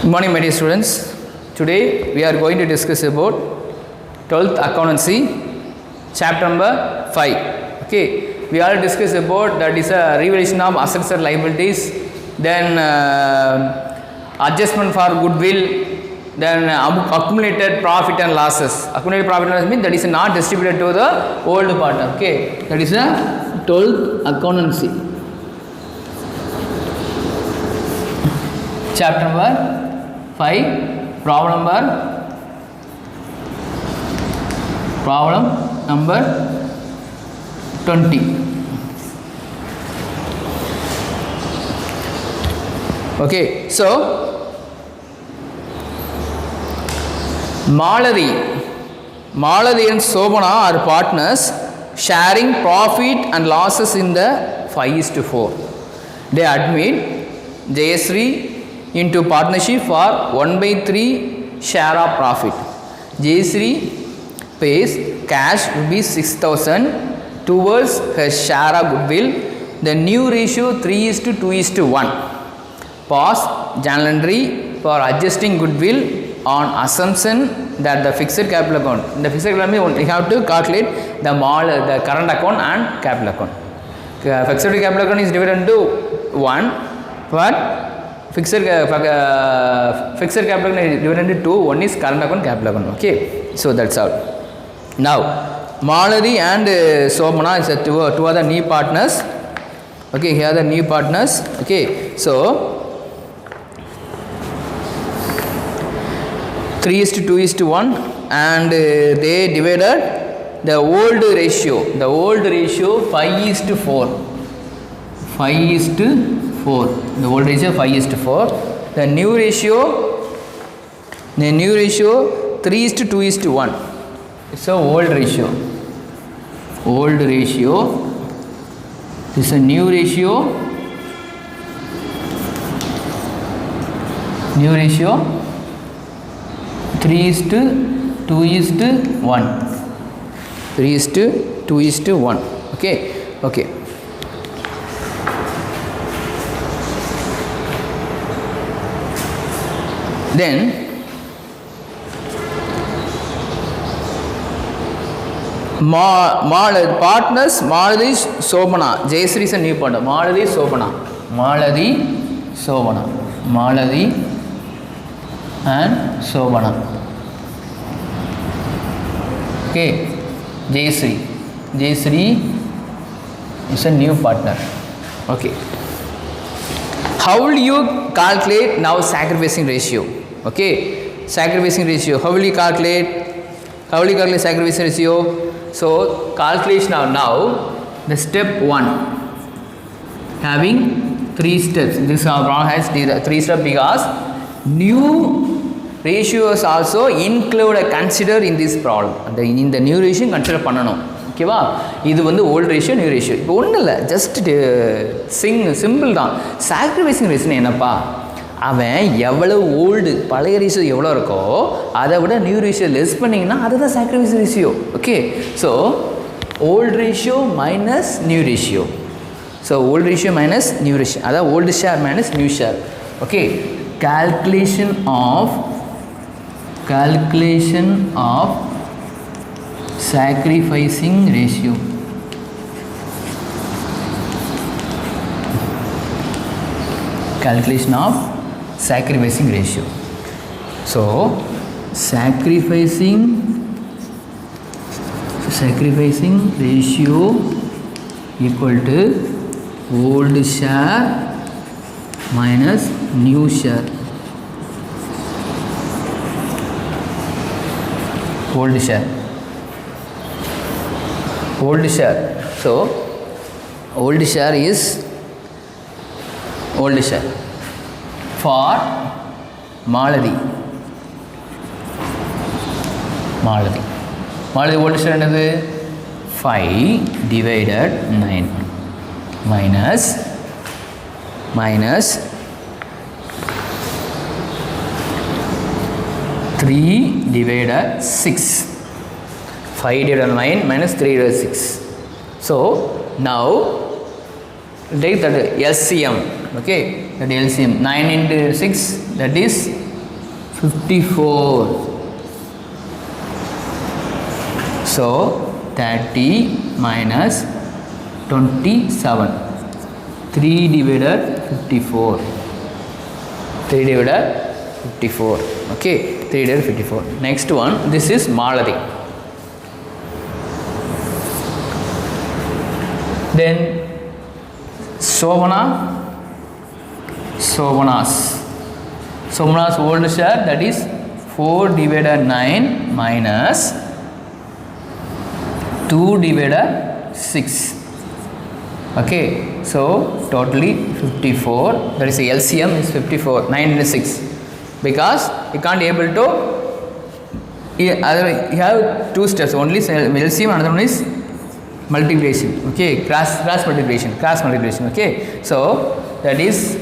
Good morning, my dear students. Today we are going to discuss about 12th accountancy, chapter number 5. Okay, we all discussed about that is a revaluation of assets and liabilities, then adjustment for goodwill, then accumulated profit and losses. Accumulated profit and losses means that is not distributed to the old partner. Okay, that is a 12th accountancy. Chapter number 5, problem number 20. Okay, so Maladi and Sobana are partners sharing profit and losses in the 5:4. They admit Jayashree into partnership for 1/3 share of profit. Jayashree pays cash rupees 6,000 towards her share of goodwill. The new ratio 3:2:1. Pause journal entry for adjusting goodwill on assumption that the fixed capital account. In the fixed capital account, you have to calculate the current account and capital account. Fixed capital account is divided into 1, but fixed capital is divided into 2. One is current account, capital account. Okay, so that's all. Now Maladi and Sobana is two other new partners. Okay, here are the new partners. Okay, so 3:2:1, and they divided the old ratio 5:4. 5:4. The old ratio 5:4. The new ratio 3:2:1. It's a old ratio. This is a new ratio. 3:2:1. 3:2:1. Okay. Then partners Maladi Sobana. Jayashree is a new partner. Maladi and Sobana. Okay, Jayashree is a new partner. Okay, how will you calculate now sacrificing ratio? Okay, sacrificing ratio. How will you calculate sacrificing ratio? So calculation now the step 1 having 3 steps. This problem has 3 steps because new ratios also consider in this problem. In the new ratio consider பண்ணனும். ஓகேவா, இது வந்து old ratio new ratio. இப்போ ஒன்றும் இல்லை, just simple தான். Sacrificing ratio என்னப்பா, அவன் எவ்வளோ ஓல்டு பழைய ரேஷியோ எவ்வளோ இருக்கோ அதை விட நியூ ரேஷியோ லெஸ் பண்ணிங்கன்னா அதுதான் sacrifice ratio. Okay, so old ratio minus new ratio. So old ratio minus new ratio, அதாவது old share minus new share. Okay, calculation of sacrificing ratio. Calculation of sacrificing ratio. So sacrificing ratio equal to old share minus new share. Old share. So old share is old share for Maladi old share என்னது 5/9 minus 3/6. 5/9 minus 3/6. So now take that LCM. Okay, that LCM 9 into 6, that is 54. So 30 minus 27. 3 divided 54. 3 divided 54. Okay, 3 divided 54. Next one, this is Maladi. Then Sobana's old share, that is 4 divided 9 minus 2 divided 6. Okay, so totally 54. That is the LCM is 54. 9 into 6. Because you can't able to. You have two steps. Only LCM, another one is multiplication. Okay, cross multiplication. Okay, so that is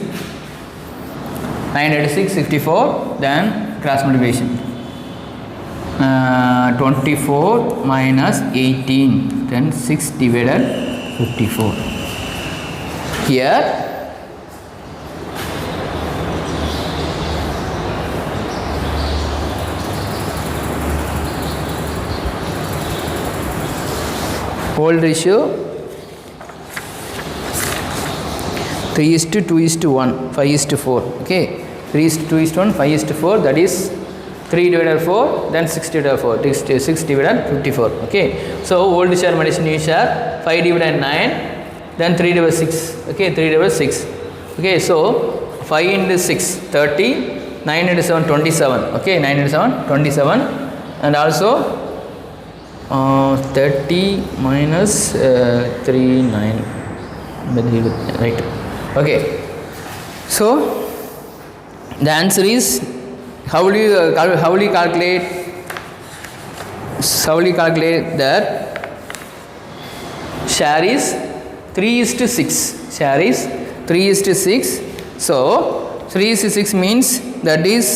9 into 6, 54. Then cross multiplication. 24 minus 18. Then 6 divided 54. Here old ratio 3:2:1, 5:4. Okay, 3:2:1, 5:4. That is 3 divided 4, then 6 divided 4, 6 divided 54. Okay, so old share minus new share, 5 divided 9, then 3 divided 6. Okay, 3 divided 6. Okay, so 5 into 6, 30, 9 into 7, 27. Okay, 9 into 7, 27, and also 30 minus 3, 9. Right. Okay, so the answer is, how will you calculate that share is 3:6. Share is 3:6. So 3:6 means that is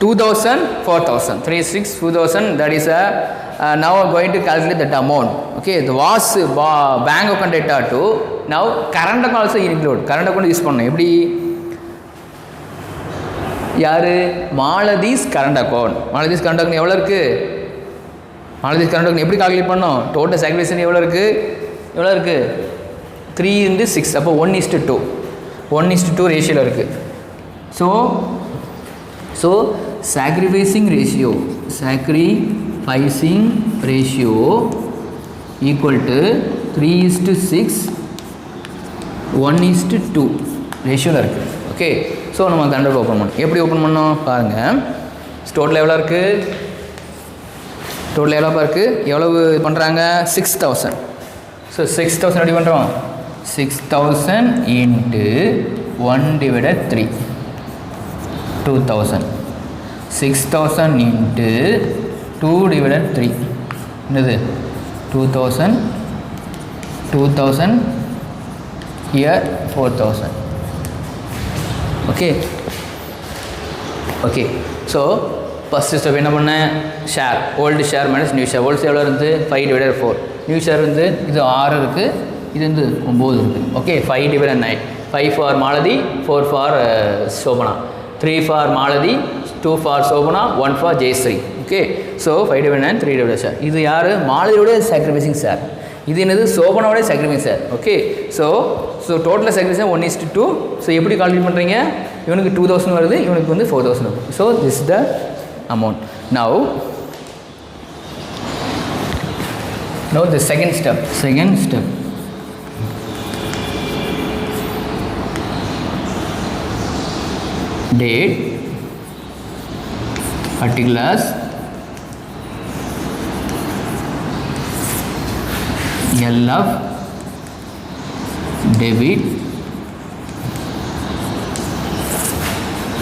2000, 4000. 3:6, 2000. That is now I'm going to calculate that amount. Okay, the was bank account data to now current account also include. Current account use பண்ணணும். எப்படி யாரு மாலதிஸ் current account. மாலதிஸ் current account எவ்வளோ இருக்குது? மாலதிஸ் current account எப்படி calculate பண்ணோம்? Total sacrifice எவ்வளோ இருக்குது? 3 into 6. அப்போ 1:2. 1:2 ரேஷியோவில் இருக்குது. So sacrificing ratio equal to 3:6, 1:2 ரேஷியோவில் இருக்குது. ஓகே, ஸோ நம்ம கண்டக்ட் ஓப்பன் பண்ணணும். எப்படி ஓப்பன் பண்ணோம் பாருங்கள். டோட்டல் எவ்வளோ இருக்குது? டோட்டல் எவ்வளோப்பா இருக்குது? எவ்வளவு பண்ணுறாங்க? 6000. ஸோ 6000 எப்படி பண்ணுறோம்? 6000 into 1 divided 3, 2000. 6000 into 2 divided 3 என்னது? 2000. 2000 here 4000. Okay so first step என்ன பண்ணேன்? Share, old share minus new share. Old share எவ்வளோ இருந்து? 5 divided 4. நியூ ஷேர் வந்து இது 6 இருக்குது, இது வந்து 9 இருக்குது. Okay, 5 divided 9. 5 for Malathi, 4 for Sobhana, 3 for Malathi, 2 for Sobhana, 1 for Jayashree. Okay, so 5 divided 9, 3 divided share. இது யார்? மாலதியோட சாக்ரிஃபைசிங் ஷேர். இது என்னது? சோபனாவோட சாக்ரிஃபைசிங் ஷேர். ஓகே, ஸோ டோட்டலாக சாக்ரிஃபைஸ் 1:2. ஸோ எப்படி கால்குலேட் பண்ணுறீங்க? இவனுக்கு 2000 வருது, இவனுக்கு வந்து 4000 வருது. So this is the amount. Now the second step. Date, particulars, LF, debit,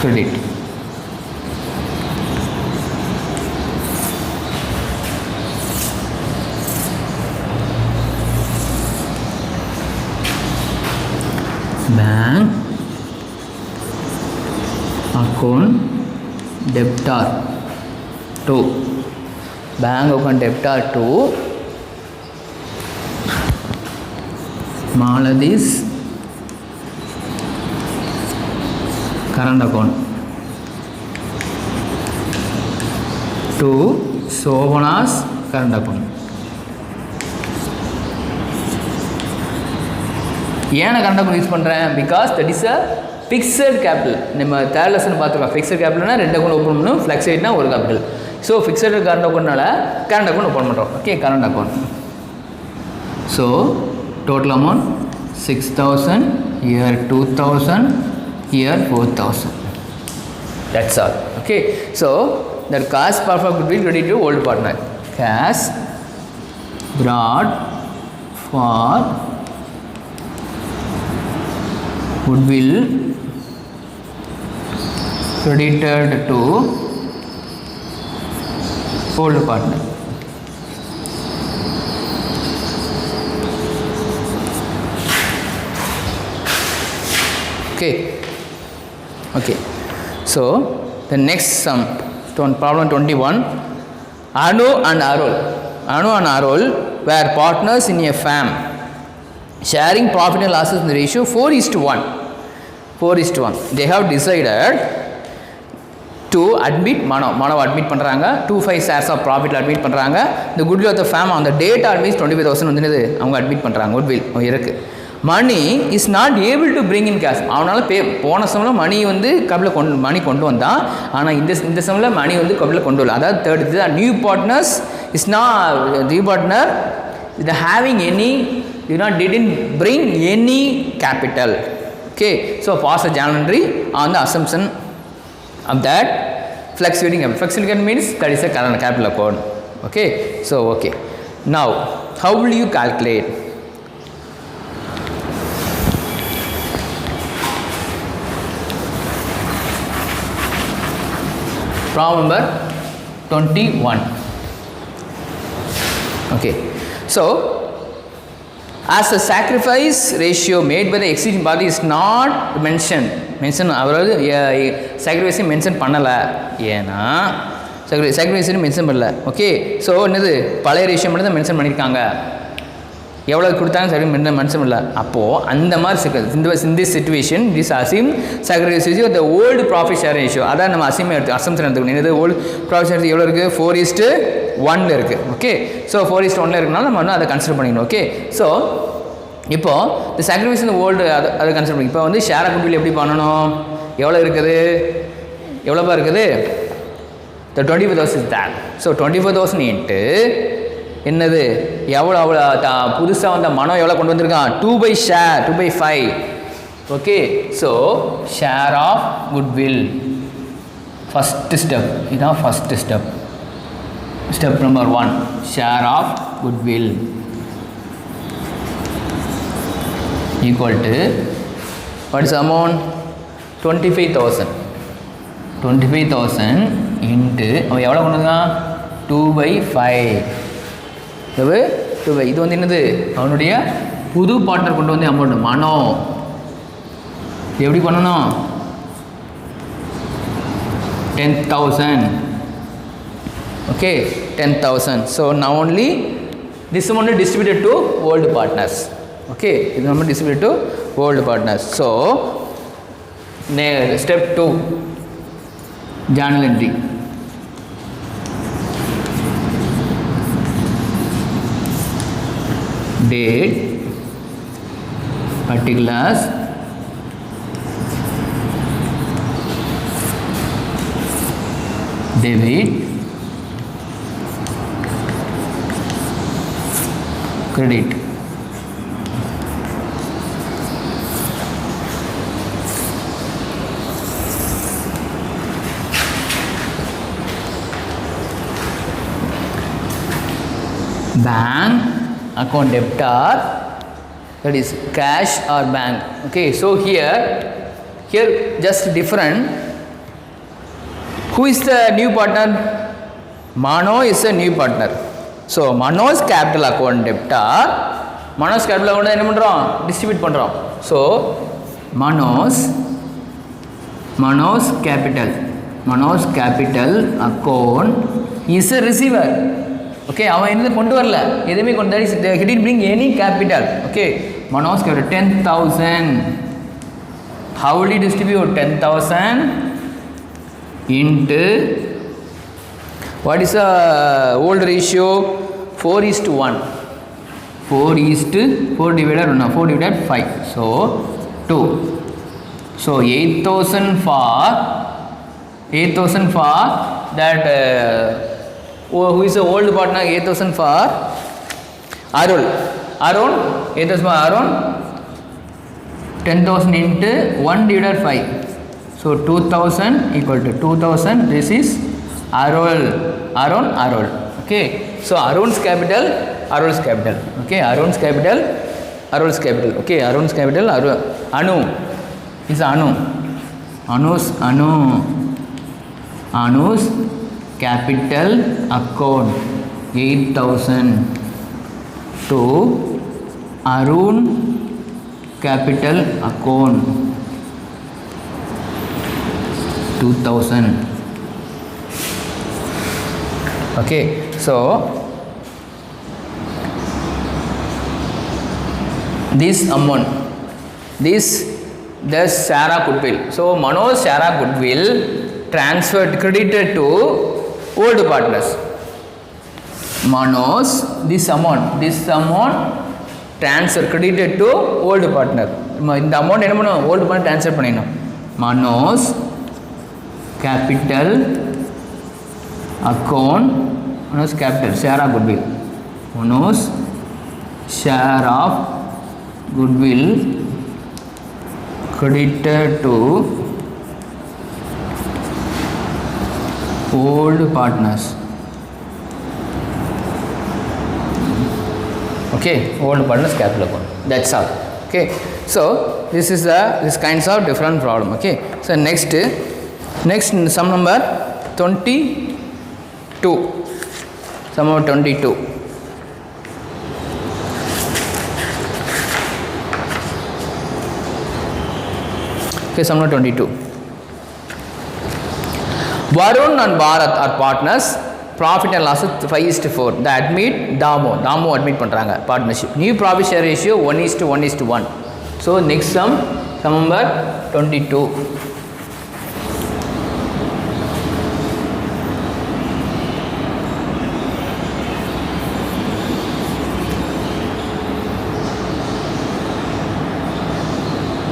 credit. Bank account debtor to bank account debtor to Maladi's current account. to Shobana's current account. ஏன் நான் current account use பண்ணுறேன்? Because that is a fixed capital. நம்ம third lesson பார்த்துருக்கோம். Fixed கேபிட்டல்னா 2 account open பண்ணணும், ஃப்ளக்சுவேட்னா ஒரு capital. So fixed current அக்கௌண்ட்னால கரண்ட் அக்கௌண்ட் ஓப்பன் பண்ணுறோம். Okay, current account. So total amount 6,000, here 2,000, here 4,000. That's all. Okay, so that cash part of goodwill credit to old partner. Cash brought for goodwill credited to old partner. Okay, so the next sum, problem 21. Anu and Arul were partners in a firm, sharing profit and losses in the ratio 4:1. 4:1. They have decided to admit Mano admit பண்ணுறாங்க, 25 shares of profit admit பண்ணுறாங்க. The goodwill of the firm on the date admits 25,000 வந்து அவங்க admit பண்ணுறாங்க. goodwill இருக்கு. Mani is not able to bring in cash. அவனால் போன சம்மில் மணி வந்து கபில் மணி கொண்டு வந்தான், ஆனால் இந்த சம்மில் மணி வந்து கபில் கொண்டு வரல. அதாவது third new partners is not new partner இது having any didn't bring any capital. Okay, so pass a journal entry on the assumption of that fluctuating capital. Fluctuating means that is a current capital account. Okay, so okay, now how will you calculate? Problem number 21. Okay, so as the sacrifice ratio made by the exceeding party is not mentioned அவராவது sacrifice mention பண்ணலை, ஏன்னா sacrifice mention பண்ணல. Okay, so என்னது பழைய ratio மட்டும் தான் mention பண்ணியிருக்காங்க, எவ்வளோ கொடுத்தாங்க சரி மென்ஷன் இல்லை. அப்போது அந்த மாதிரி in this situation this assume sacrifice ratio the old profit share ratio, அதான் நம்ம assumption எடுத்துக்கணும். என்னது old profit share எவ்வளோ இருக்குது? 4:1 இருக்குது. ஓகே, ஸோ 4:1 இருக்குனால நம்ம வந்து அதை கன்சிடர் பண்ணிக்கணும். ஓகே, ஸோ இப்போது இந்த sacrifice இந்த ஓல்டு அதை கன்சிடர் பண்ணி இப்போ வந்து ஷேர் அக்கௌண்ட் எப்படி பண்ணணும்? எவ்வளோ இருக்குது? எவ்வளோப்பா இருக்குது? the 25,000 is that. So 25,000 into என்னது எவ்வளோ அவ்வளோ புதுசாக வந்த மனம் எவ்வளோ கொண்டு வந்திருக்கான்? 2/5. Okay, so share of goodwill first step இதுதான். First step number 1 share of goodwill equal to what is the amount? 25,000 into அவன் எவ்வளோ கொண்டு வந்தான்? 2/5. இது வந்து என்னது அவனுடைய புது பார்ட்னர் கொண்டு வந்து அமௌண்ட் மனோ எப்படி பண்ணணும்? 10,000. Okay, 10,000. So now only this amount distributed to old partners. Okay, இது நம்ம distributed to old partners. So step 2 journal entry. Date, particulars, debit, credit. Bank account debtor, that is cash or bank. Okay, so here just different. Who is the new partner? Mano is a new partner. So Mano's capital account debtor, Mano's capital account என்ன பண்றோம்? Distribute பண்றோம். So Mano's capital account is a receiver. Okay, அவன் என்ன கொண்டு வரல, எதுவுமே கொண்டு he didn't bring any capital. Okay, Mano's capital 10,000. How will you distribute 10,000 into What is the old ratio? 4:1. 4 divided 1, 4 divided 5. So 2. So 8,000 for that. Who is the old partner? 8,000 for Arun. 8,000 for Arun. 10,000 into 1 divided 5. So 2,000 equal to 2,000. This is Arul. Okay. So Arun's capital. Okay. Arun's capital. Okay. Arun's capital. Anu is Anu. Anu's capital account 8,000 to Arun capital account 2,000. Okay, so this amount, the Sarah goodwill. So Manoj Sarah goodwill transferred, credited to old partners. Manoj, this amount transfer credited to old partner. இந்த amount என்ன பண்ணும்? Old பண்ண transfer பண்ணிடணும். Manoj capital account, Manoj capital share of goodwill. Manoj share of goodwill credited to old partners. Okay, old partners capital account. That's all. Okay, so this is this kinds of different problem. Okay, so next sum number 22. Sum number 22. Okay, sum number 22. Varun and Bharat are partners. Profit and loss 5:4. The admit Damu admit பண்றாங்க partnership. New profit share ratio 1:1:1. So next sum number 22.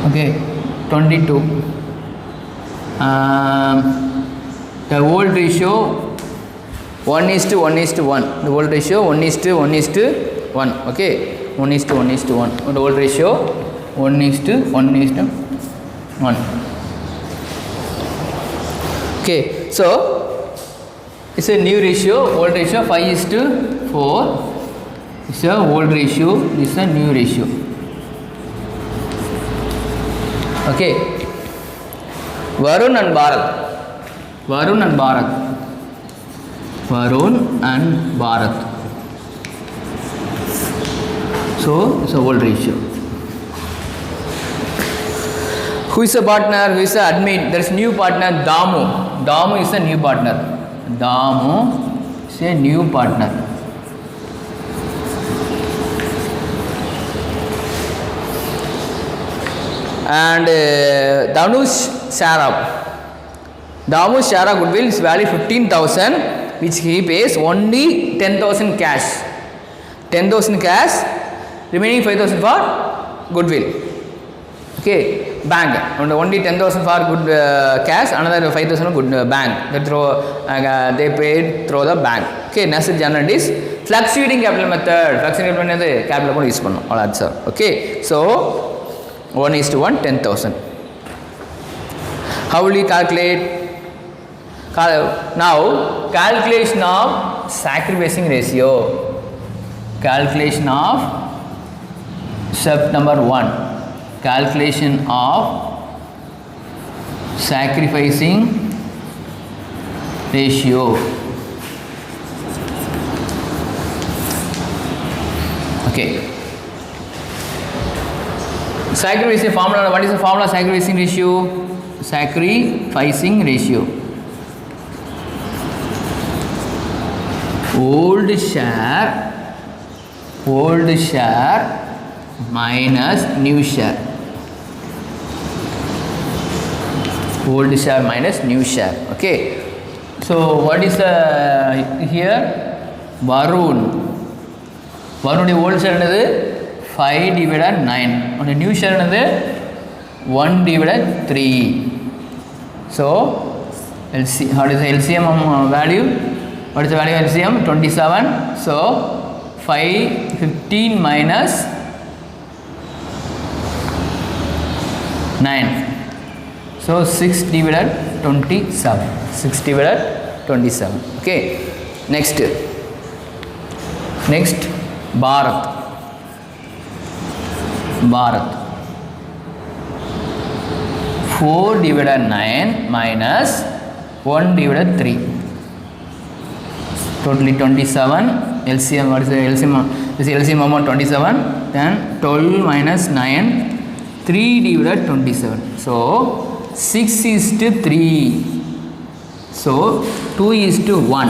Okay, 22. The old ratio 1:1:1. The old ratio 1:1:1. Okay, 1:1:1. The old ratio 1:1:1. Okay, so it's a new ratio. Old ratio 5:4. It's a old ratio. This is a new ratio. Okay, Varun and Bharat. So it's a old ratio. Who is a partner? Who is a admit? There is new partner Damu. Damu is a new partner. And Danu's share of goodwill is value 15,000, which he pays only 10,000 cash. 10,000 cash, remaining 5,000 for goodwill. Okay, bank. And only 10,000 for good cash, another 5,000 good bank. They paid through the bank. Okay, next general is fluctuating capital method. Fluctuating capital method capital account use பண்ணோம். All that sir. Okay, so 1:1 10,000. How will you calculate? Now calculation of sacrificing ratio. Calculation of step number 1. Calculation of sacrificing ratio. Okay. Sacrificing formula. What is the formula of sacrificing ratio? Sacrificing ratio. Old share minus new share. Old share minus new share. Okay. So what is the here? Varun old share என்னது 5 divided 9. On the new share என்னது 1 divided 3. So how is the LCM value? What is the value of LCM? 27. So 15 minus 9. So 6 divided 27. 6 divided 27. Okay. Next Bharat. 4 divided 9 minus 1 divided 3. Totally 27. LCM, what is the LCM? This is LCM amount 27. Then 12 minus 9, 3 divided 27. So 6 is to 3. So 2 is to 1.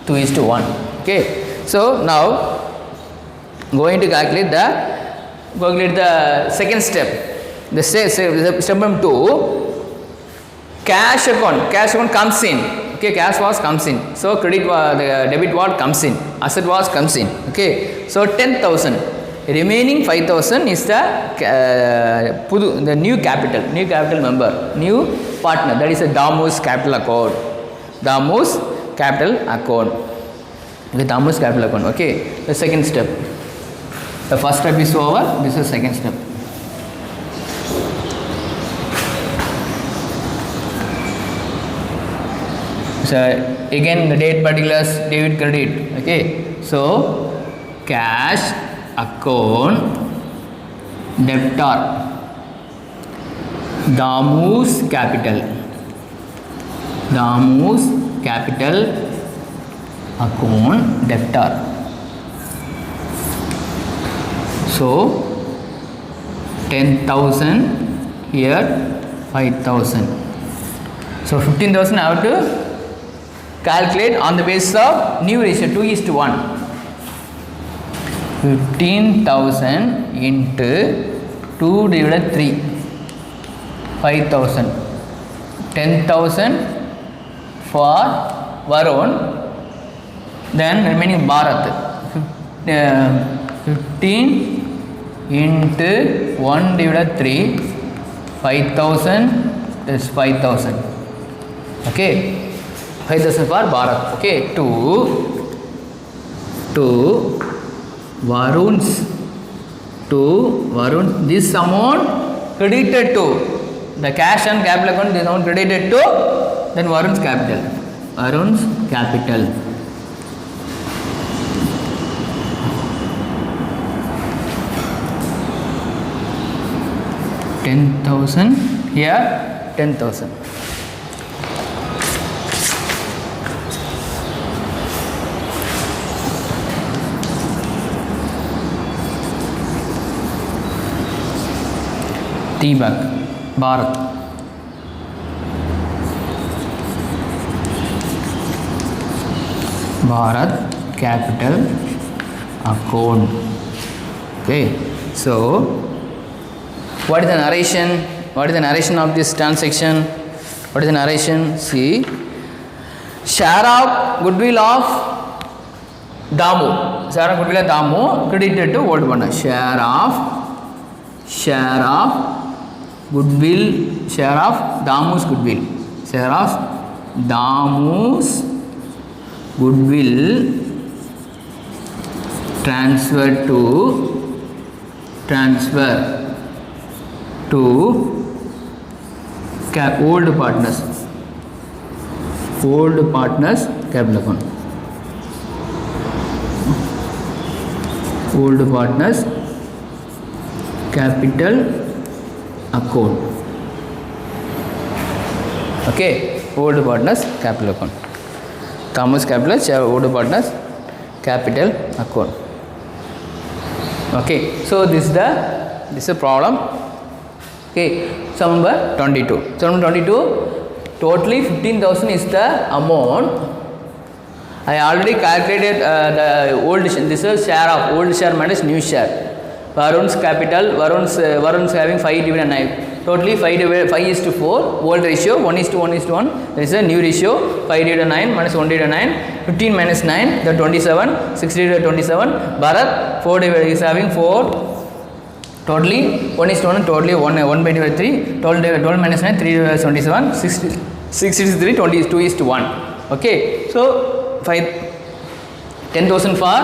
2 is to 1. Okay. So now going to calculate the second step. The step number 2, cash account comes in. Okay, cash was comes in. So credit the debit what comes in, asset was comes in. Okay, so 10,000. Remaining 5,000 is the new capital member, new partner. That is a Damus capital account. Damus capital account. Okay, Damus capital account. Okay, the second step. The first step is over. This is the second step. So again the date particulars, debit credit. Okay, so cash account debtor Damus capital account debtor. So 10,000 here, 5,000. So 15,000 I have to calculate on the basis of new ratio 2 is to 1. 15,000 into 2 divided 3, 5,000. 10,000 for Varun, then remaining Bharat. 15 into 1 divided 3, 5,000 is 5,000. Okay, 5,000 for Bharat. Okay, to Varun's, this amount credited to the cash and capital account. This amount credited to then Varun's capital. 10,000 here, 10,000. T-back, Bharat. Capital account. Okay, so what is the narration? What is the narration of this transaction? What is the narration? See, share of goodwill of Damu. Credited to old partner. Share of goodwill, share of Damus goodwill. Share of Damus goodwill transfer to old partners capital account. Old partners capital account. Okay, old partners capital account. Damus capital, old partners capital account. Okay, so this is a problem. Okay, sum number 22. Sum number 22, totally 15,000 is the amount. I already calculated the old. This is share of old share minus new share. Varun's capital, Varun's having 5 divided 9. totally 5:4 old ratio, 1:1:1. There is a new ratio, 5:9 minus 1:9, 15 minus 9, the 27, 60:27. Bharat 4 is having 4, totally 1:1, totally 1/3, 12 minus 9, 3/27, 63, 22:1. Okay, so 10,000 for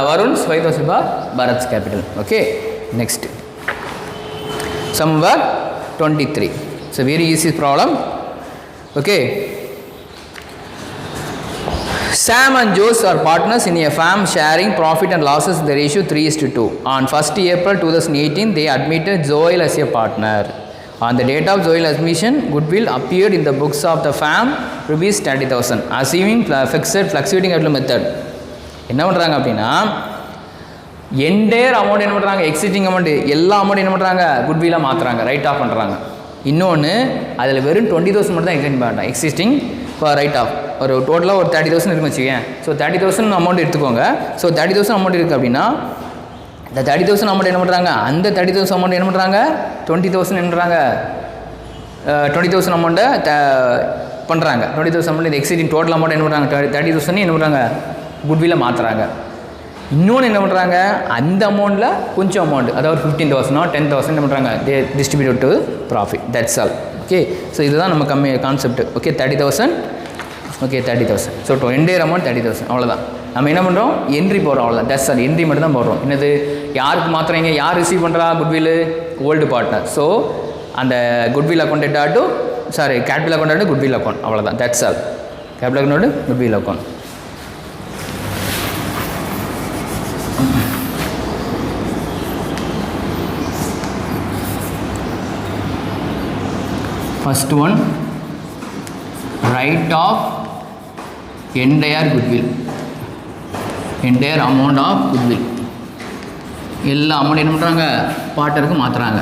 Varun's, 5,000 for Bharat's capital. Okay, next. Sum number 23. It's a very easy problem. Okay. Sam and Jose are partners in a firm sharing profit and losses in the ratio 3:2. On 1st April 2018, they admitted Joel as a partner. On the date of Joel admission, goodwill appeared in the books of the firm rupees 30,000. Assuming fixed fluctuating capital method. என்ன பண்ணுறாங்க அப்படின்னா entire amount என்ன பண்ணுறாங்க, existing amount எல்லா amount என்ன பண்ணுறாங்க, குட்வில்லாக மாற்றுறாங்க, right of பண்ணுறாங்க. இன்னொன்று அதில் வெறும் 20,000 மட்டும் தான் எக்ஸ்டெண்ட் பண்ணுறாங்க, எக்ஸிஸ்டிங் இப்போ ரைட் ஆஃப். ஒரு டோட்டலாக ஒரு 30,000 இருக்குன்னு வச்சுக்கேன். ஸோ 30,000 அமௌண்ட் எடுத்துக்கோங்க. ஸோ 30,000 அமௌண்ட் இருக்குது அப்படின்னா இந்த 30,000 அமௌண்ட் என்ன பண்ணுறாங்க, அந்த 30,000 அமௌண்ட் என்ன பண்ணுறாங்க, 20,000 என்ன பண்ணுறாங்க, 20,000 அமௌண்ட்டை பண்ணுறாங்க. 20,000 அமௌண்ட் இந்த எக்ஸிஸ்டிங் டோட்டல் அமௌண்ட் என்ன பண்ணுறாங்க, 30,000 என்ன பண்ணுறாங்க, குட்வில்லை மாற்றுறாங்க. இன்னொன்று என்ன பண்ணுறாங்க, அந்த அமௌண்ட்டில் கொஞ்சம் அமௌண்ட், அதாவது 15,000 10,000 என்ன பண்ணுறாங்க, they distribute to profit. That's all. Okay, so இதுதான் நம்ம concept. Okay, 30,000. Okay, 30,000. So entire amount 30,000, அவ்வளோதான். நம்ம என்ன பண்ணுறோம், என்ட்ரி போடுறோம், அவ்வளோதான். தட்ஸ் ஆல், என்ட்ரி மட்டும் தான் போடுறோம். என்னது, யாருக்கு மாத்திரங்க, யார் ரிசீவ் பண்ணுறா குட்வில், ஓல்டு பார்ட்னர். ஸோ அந்த குட்வில் அக்கௌண்ட் டேட்டாட்டு கேபிட்டல் அக்கௌண்ட் குட்வில் அக்கௌண்ட், அவ்வளோதான். That's all. Capital account goodwill account. First one, write off entire goodwill, entire amount of goodwill. எல்லா அமௌண்ட் என்ன பண்ணுறாங்க, பார்ட்டருக்கு மாற்றுறாங்க.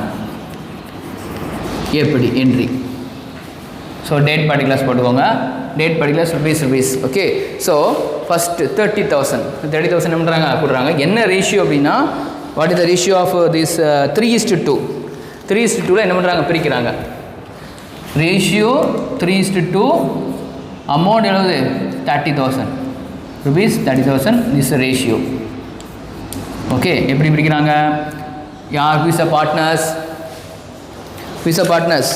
எப்படி என்ட்ரி. ஸோ டேட் பர்டிகுலர்ஸ் போட்டுக்கோங்க. Date particulars rupees. Okay, so first 30,000 என்ன பண்ணுறாங்க, கொடுக்குறாங்க. என்ன ரேஷியோ அப்படின்னா, what is the ratio of this 3:2. 3:2 என்ன பண்ணுறாங்க, பிரிக்கிறாங்க. ரேஷியோ 3:2, அமௌண்ட் எவ்வளவு, 30,000 rupees, 30,000 இஸ் ரேஷியோ. ஓகே, எப்படி பிரிக்கிறாங்க, யார் who is the partners, who is the partners,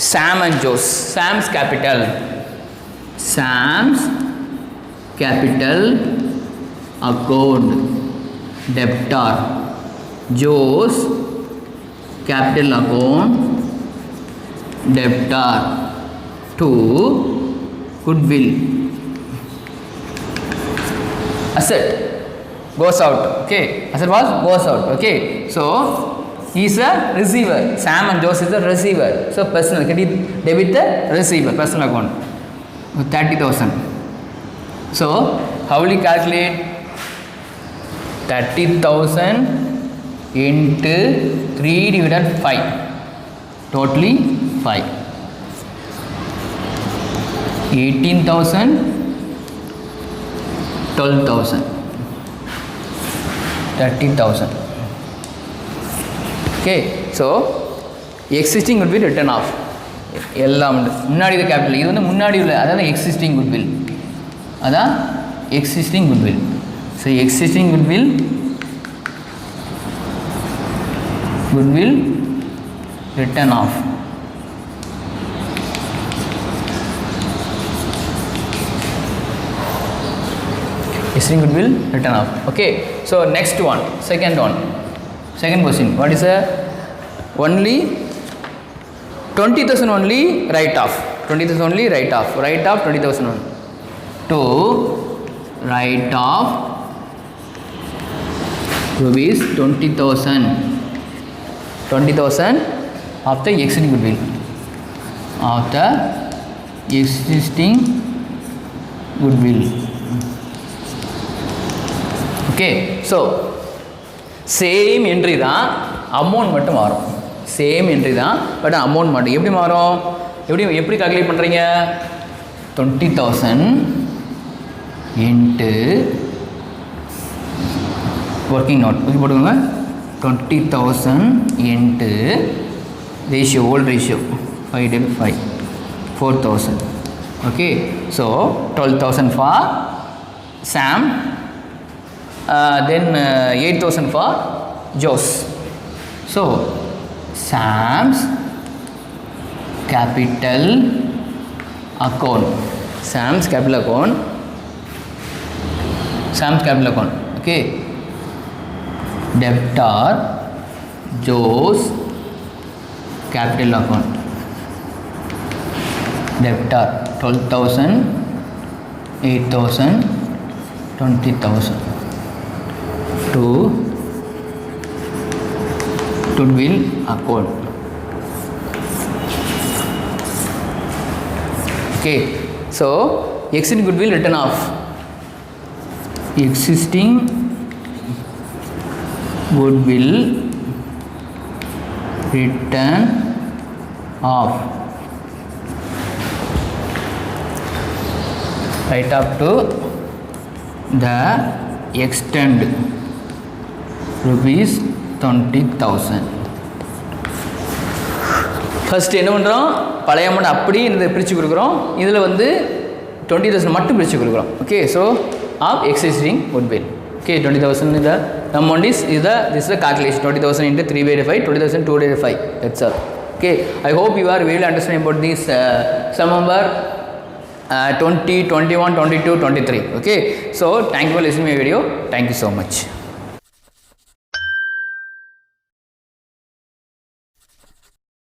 Sam and Jose. Sam's capital account debtor, Jose capital account debtor to goodwill asset goes out. Okay, asset was goes out. Okay, so he is a receiver. Sam and Jose is a receiver. So personal credit debit the receiver personal account 30,000. So how will you calculate 30,000 into 3/5, totally 5. 18,000, 12,000, 30,000. Okay, so existing would be written off. எல்லாம் முன்னாடி இது capital, இது வந்து முன்னாடி உள்ள, அதாவது existing goodwill, அதான் existing goodwill. So existing goodwill written off. Existing goodwill written off. Okay, so next one, second question. What is the only 20,000 only write off. 20,000 only write off. Write off 20,000 only. To write off rupees 20,000. 20,000 of the existing goodwill. Of the existing goodwill. Okay, so same entry தான், amount மட்டும் மாறும். Same entry தான், but amount மட்டும் எப்படி மாறும், எப்படி calculate பண்ணுறீங்க, 20,000 into working note okay போட்டுக்கோங்க, 20,000 into ratio, old ratio, 5 divided 5, 4000. Okay, so 12,000 for Sam, then 8,000 for Jose. So Sam's capital account, Sam's capital account, okay, debtor Joe's capital account, debtor 12,000, 8,000, 20,000 to goodwill account. Okay, so existing goodwill written off, existing goodwill written off, right up to the extent rupees 20,000. First என்ன பண்ணுறோம், பழைய amount அப்படி இதை பிரித்து கொடுக்குறோம், இதில் வந்து 20,000 மட்டும் பிரித்து கொடுக்குறோம். Okay, so of existing goodwill. Okay, 20,000 is the amount is this is the calculation, 20,000 into 3/5, 20,000 2/5, that's all. Okay, I hope you are well understanding about this sum number 20, 21, 22, 23. Okay, so thank you for listening to my video. Thank you so much.